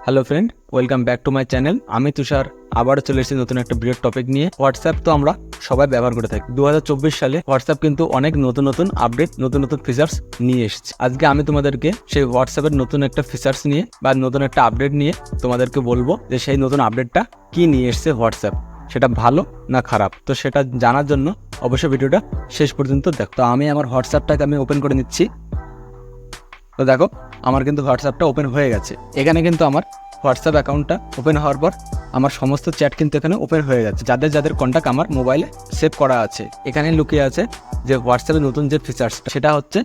Hello friend, welcome back to my channel. আমি তুষার আবারও চলে এসেছি নতুন একটা ভিডিও টপিক নিয়ে। হোয়াটসঅ্যাপ তো আমরা সবাই ব্যবহার করে থাকি। 2024 সালে হোয়াটসঅ্যাপ কিন্তু অনেক নতুন নতুন আপডেট, নতুন নতুন ফিচার্স নিয়ে এসেছে। আজকে আমি তোমাদেরকে সেই হোয়াটসঅ্যাপের নতুন একটা ফিচার্স নিয়ে বা নতুন একটা আপডেট নিয়ে তোমাদেরকে বলবো যে সেই নতুন আপডেটটা কি নিয়ে এসেছে হোয়াটসঅ্যাপ, সেটা ভালো না খারাপ। তো সেটা জানার জন্য অবশ্যই ভিডিওটা শেষ পর্যন্ত দেখো। তো আমি আমার হোয়াটসঅ্যাপটাকে ওপেন করে নিচ্ছি। তো দেখো, আমার কিন্তু হোয়াটসঅ্যাপটা ওপেন হয়ে গেছে। এখানে কিন্তু আমার হোয়াটসঅ্যাপ অ্যাকাউন্টটা ওপেন হওয়ার পর আমার সমস্ত চ্যাট কিন্তু এখানে ওপেন হয়ে গেছে, যাদের যাদের কন্ট্যাক্ট আমার মোবাইলে সেভ করা আছে। এখানে লুকিয়ে আছে যে হোয়াটসঅ্যাপের নতুন যে ফিচার্সটা, সেটা হচ্ছে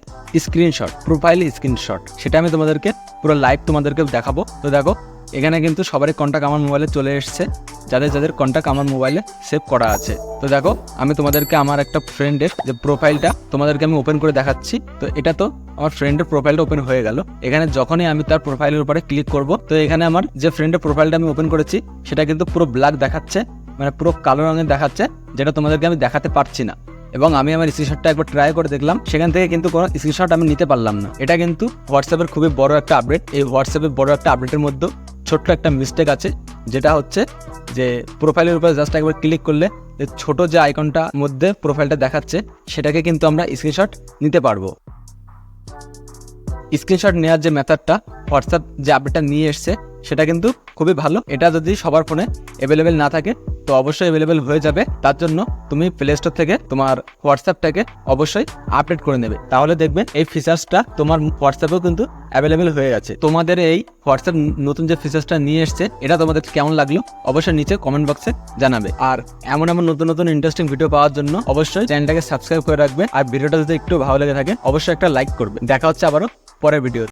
স্ক্রিনশট, প্রোফাইল স্ক্রিনশট। সেটা আমি তোমাদেরকে পুরো লাইভ তোমাদেরকে দেখাবো। তো দেখো, এখানে কিন্তু সবারই কন্ট্যাক্ট আমার মোবাইলে চলে এসছে, যাদের যাদের কন্ট্যাক্ট আমার মোবাইলে সেভ করা আছে। তো দেখো, আমি তোমাদেরকে আমার একটা ফ্রেন্ডের যে প্রোফাইলটা তোমাদেরকে আমি ওপেন করে দেখাচ্ছি। তো এটা তো আমার ফ্রেন্ডের প্রোফাইলটা ওপেন হয়ে গেল। এখানে যখনই আমি তার প্রোফাইলের উপরে ক্লিক করব, তো এখানে আমার যে ফ্রেন্ডের প্রোফাইলটা আমি ওপেন করেছি সেটা কিন্তু পুরো ব্ল্যাক দেখাচ্ছে, মানে পুরো কালো রঙের দেখাচ্ছে, যেটা তোমাদেরকে আমি দেখাতে পারছি না। এবং আমি আমার স্ক্রিনশটটা একবার ট্রাই করে দেখলাম, সেখান থেকে কিন্তু কোনো স্ক্রিনশট আমি নিতে পারলাম না। এটা কিন্তু হোয়াটসঅ্যাপের খুবই বড় একটা আপডেট। এই হোয়াটসঅ্যাপের বড় একটা আপডেটের মধ্যে ছোট্ট একটা মিস্টেক আছে, যেটা হচ্ছে যে প্রোফাইলের উপরে জাস্ট একবার ক্লিক করলে যে ছোট যে আইকনটা মধ্যে প্রোফাইলটা দেখাচ্ছে, সেটাকে কিন্তু আমরা স্ক্রিনশট নিতে পারবো। স্ক্রিনশট নেওয়ার যে মেথডটা হোয়াটসঅ্যাপ যে আপডেটটা নিয়ে এসছে, সেটা কিন্তু খুবই ভালো। এটা যদি সবার ফোনে অ্যাভেলেবেল না থাকে তো অবশ্যই অ্যাভেলেবেল হয়ে যাবে। তার জন্য তুমি প্লে স্টোর থেকে তোমার হোয়াটসঅ্যাপটাকে অবশ্যই আপডেট করে নেবে, তাহলে দেখবে এই ফিচার্সটা তোমার হোয়াটসঅ্যাপেও কিন্তু অ্যাভেলেবেল হয়ে গেছে। তোমাদের এই হোয়াটসঅ্যাপ নতুন যে ফিচার্সটা নিয়ে এসছে, এটা তোমাদের কেমন লাগলো অবশ্যই নিচে কমেন্ট বক্সে জানাবে। আর এমন নতুন নতুন ইন্টারেস্টিং ভিডিও পাওয়ার জন্য অবশ্যই চ্যানেলটাকে সাবস্ক্রাইব করে রাখবে। আর ভিডিওটা যদি একটু ভালো লেগে থাকে অবশ্যই একটা লাইক করবে। দেখা হচ্ছে আবারও পরের ভিডিও।